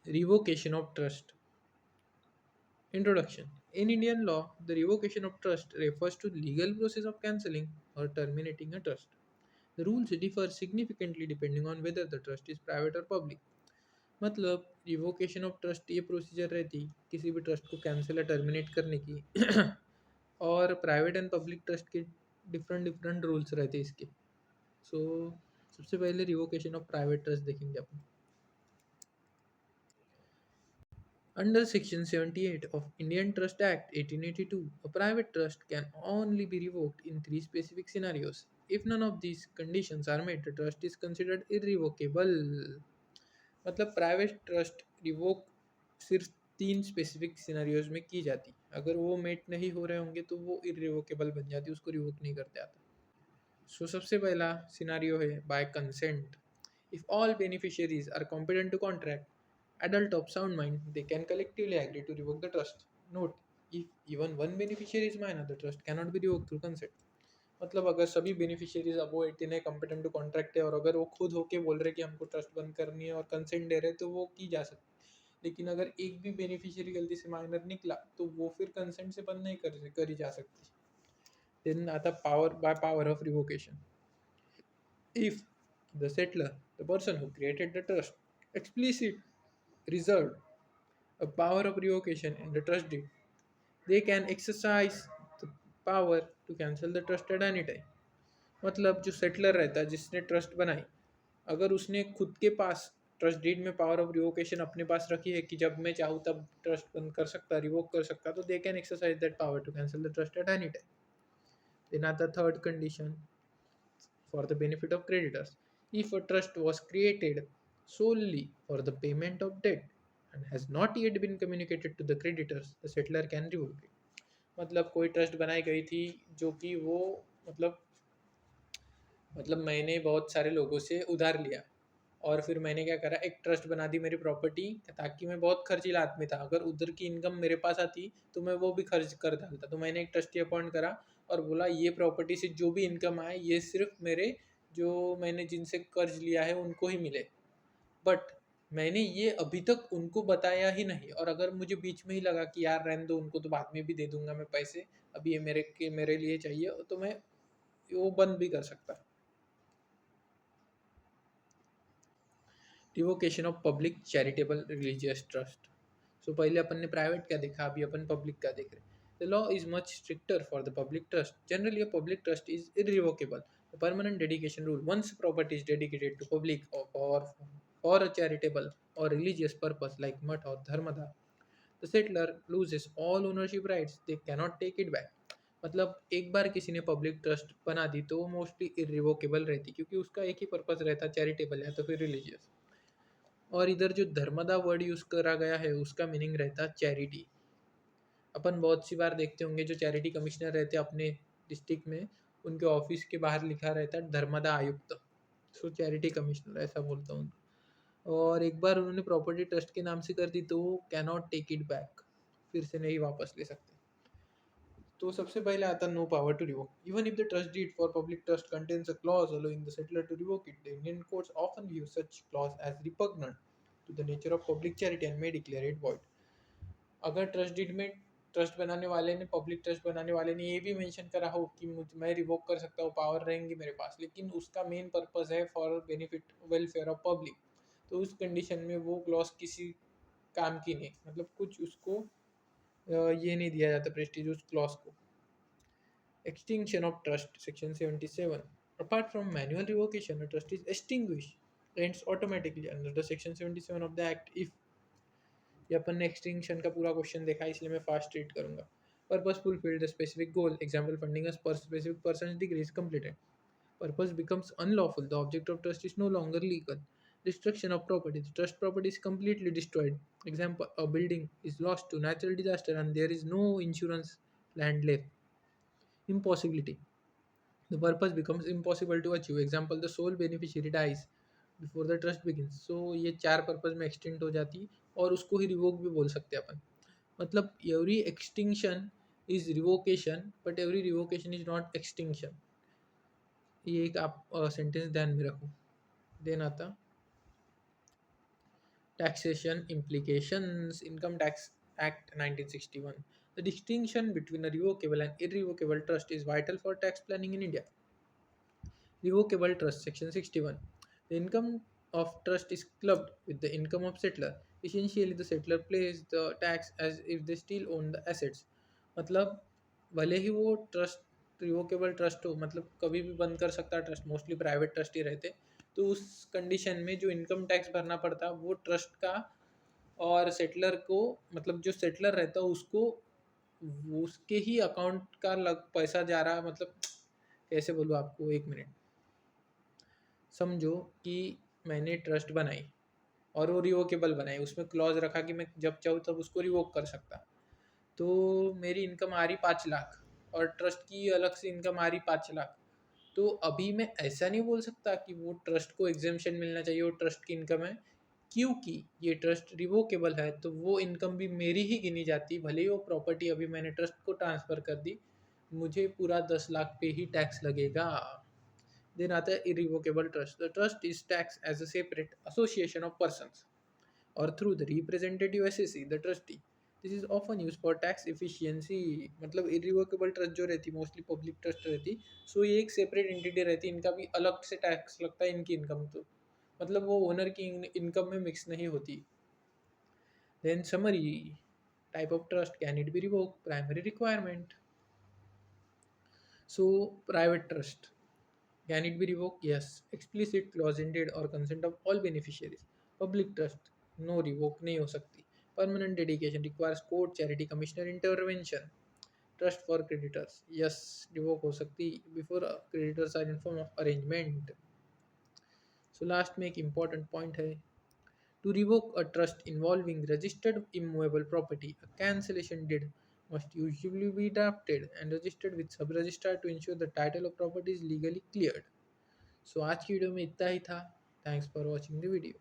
Revocation of trust. Introduction. In Indian law, the revocation of trust refers to legal process of cancelling or terminating a trust. The rules differ significantly depending on whether the trust is private or public. मतलब revocation of trust ये procedure रहती किसी भी trust को cancel या terminate करने की और प्राइवेट एंड पब्लिक ट्रस्ट के डिफरेंट डिफरेंट रूल्स रहते इसके. सो सबसे पहले रिवोकेशन ऑफ प्राइवेट ट्रस्ट देखेंगे अपन. Under Section 78 of Indian Trust Act 1882, a private trust can only be revoked in three specific scenarios. If none of these conditions are met, the trust is considered irrevocable. मतलब private trust revoke सिर्फ तीन specific scenarios में की जाती. अगर वो met नहीं हो रहे होंगे तो वो इरिवोकेबल बन जाती, उसको रिवोक नहीं करते आता. सो सबसे पहला सिनारियो है by consent. If all beneficiaries are competent to contract adult of sound mind, they can collectively agree to revoke the trust. Note, if even one beneficiary is minor, the trust cannot be revoked through consent. मतलब अगर सभी beneficiaries अब वो 18 है, competent to contract है और अगर वो खुद होके बोल रहे कि हमको ट्रस्ट बंद करनी है और कंसेंट दे रहे तो वो की जा सकती. लेकिन अगर एक भी बेनिफिशियरी गलती से माइनर निकला तो वो फिर कंसेंट से बंद नहीं करी जा सकती. देन आता power by power of revocation. If the settler, the person who created the trust, explicit reserved a power of revocation in the trust deed, they can exercise the power to cancel the trust at any time. मतलब जो settler रहता है जिसने trust बनाई, अगर उसने खुद के पास ट्रस्ट डीड में पावर ऑफ रिवोकेशन अपने पास रखी है कि जब मैं चाहूँ तब ट्रस्ट बंद कर सकता, रिवोक कर सकता, तो they can exercise that power to cancel the trust at any time. Then आता third condition for the benefit of creditors. If a trust was created solely for the payment of debt and has not yet been communicated to the creditors, the settler can revoke it. मतलब कोई trust बनाई गई थी जो कि वो मतलब मैंने बहुत सारे लोगों से उधार लिया और फिर मैंने क्या करा, एक ट्रस्ट बना दी मेरी प्रॉपर्टी ताकि मैं बहुत खर्चीला आदमी था, अगर उधर की इनकम मेरे पास आती तो मैं वो भी खर्च कर डालता. तो मैंने एक ट्रस्टी अपॉइंट करा और बोला ये प्रॉपर्टी से जो भी इनकम आए ये सिर्फ मेरे जो मैंने जिनसे कर्ज लिया है उनको ही मिले. बट मैंने ये अभी तक उनको बताया ही नहीं और अगर मुझे बीच में ही लगा कि यार रहने दो, उनको तो बाद में भी दे दूंगा मैं पैसे, अभी ये मेरे लिए चाहिए, तो मैं वो बंद भी कर सकता. Revocation of public charitable religious trust. So पहले अपन ने प्राइवेट का देखा, अभी अपन पब्लिक का देख रहे. The law is much stricter for the public trust. Generally a public trust is irrevocable. The permanent dedication rule. Once property is dedicated to public और a charitable or religious purpose like mutt or dharmada, the settler loses all ownership rights. They cannot take it back. मतलब एक बार किसी ने public trust बना दी तो वो mostly irrevocable रहती क्योंकि उसका एक ही पर्पस रहता, चैरिटेबल है तो फिर रिलीजियस. और इधर जो धर्मदा वर्ड यूज़ करा गया है उसका मीनिंग रहता है चैरिटी. अपन बहुत सी बार देखते होंगे जो चैरिटी कमिश्नर रहते हैं अपने डिस्ट्रिक्ट में, उनके ऑफिस के बाहर लिखा रहता है धर्मदा आयुक्त. सो चैरिटी कमिश्नर ऐसा बोलता हूँ. और एक बार उन्होंने प्रॉपर्टी ट्रस्ट के नाम से कर दी तो वो कैनॉट टेक इट बैक, फिर से नहीं वापस ले सकते. तो सबसे पहले आता no power to revoke. Even if the trust deed for public trust contains a clause allowing the settlor to revoke it, the Indian courts often view such clause as repugnant to the nature of public charity and may declare it void. अगर trust deed में trust बनाने वाले ने, public trust बनाने वाले ने ये भी मेंशन करा हो कि मैं रिवोक कर सकता हूँ, पावर रहेंगी मेरे पास, लेकिन उसका मेन पर्पस है for benefit welfare of public, तो उस कंडीशन में वो क्लॉज किसी काम की नहीं, मतलब कुछ उसको ये नहीं दिया जाता प्रेस्टीज उस क्लॉज को. Extinction of trust, section 77. Apart from manual revocation, a trust is extinguished, ends automatically under the section 77 of the act if. ये अपन ने एक्सटिंक्शन का पूरा क्वेश्चन देखा है इसलिए मैं फास्ट रीड करूंगा. Purpose fulfilled the specific goal, example funding a specific person degree is completed. Purpose becomes unlawful, the object of trust is no longer legal. Destruction of property, the trust property is completely destroyed. Example, a building is lost to natural disaster and there is no insurance land left. Impossibility, the purpose becomes impossible to achieve. Example, the sole beneficiary dies before the trust begins. So ये चार purpose में extend हो जाती और उसको ही revoke भी बोल सकते हैं अपन. मतलब every extinction is revocation but every revocation is not extinction. ये एक आप सेंटेंस ध्यान में रखो. देन आता Taxation implications. Income Tax Act 1961. The distinction between a revocable and irrevocable trust is vital for tax planning in India. Revocable trust, section 61. The income of trust is clubbed with the income of settler. Essentially, the settler pays the tax as if they still own the assets. मतलब भले ही वो trust revocable trust हो, मतलब कभी भी बंद कर सकता है ट्रस्ट, मोस्टली प्राइवेट ट्रस्ट ही रहते, तो उस कंडीशन में जो इनकम टैक्स भरना पड़ता है वो ट्रस्ट का, और सेटलर को, मतलब जो सेटलर रहता है उसको उसके ही अकाउंट का लग पैसा जा रहा, मतलब कैसे बोलूँ आपको, एक मिनट। समझो कि मैंने ट्रस्ट बनाई और वो रिवोकेबल बनाई, उसमें क्लॉज रखा कि मैं जब चाहूँ तब उसको रिवोक कर सकता। तो मेरी इनकम आ रही 5 लाख और ट्रस्ट की अलग से इनकम आ रही 5 लाख। तो अभी मैं ऐसा नहीं बोल सकता कि वो ट्रस्ट को एग्जेम्पशन मिलना चाहिए, वो ट्रस्ट की इनकम है, क्योंकि ये ट्रस्ट रिवोकेबल है तो वो इनकम भी मेरी ही गिनी जाती, भले ही वो प्रॉपर्टी अभी मैंने ट्रस्ट को ट्रांसफ़र कर दी, मुझे पूरा 10 लाख पे ही टैक्स लगेगा। Then आता है irrevocable trust. The trust is taxed as a separate association of persons or through the representative assessee, the trustee. This is often used for tax efficiency. मतलब irrevocable trust जो रहती मोस्टली पब्लिक ट्रस्ट रहती, सो ये एक separate entity रहती, इनका भी अलग से टैक्स लगता है, इनकी इनकम तो मतलब वो ओनर की इनकम में मिक्स नहीं होती। Then summary. Type of trust, can it be revoked? Primary requirement. So private trust, can it be revoked? Yes. Explicit clause in deed or consent of all beneficiaries. Public trust, no, revoke नहीं हो सकती. Permanent dedication requires court, charity, commissioner intervention. Trust for creditors, yes, revoke हो सकती before creditors are informed of arrangement. So last में एक important point है. To revoke a trust involving registered immovable property, a cancellation deed must usually be drafted and registered with sub-registrar to ensure the title of property is legally cleared. सो आज की video में इतना ही था। Thanks for watching the video.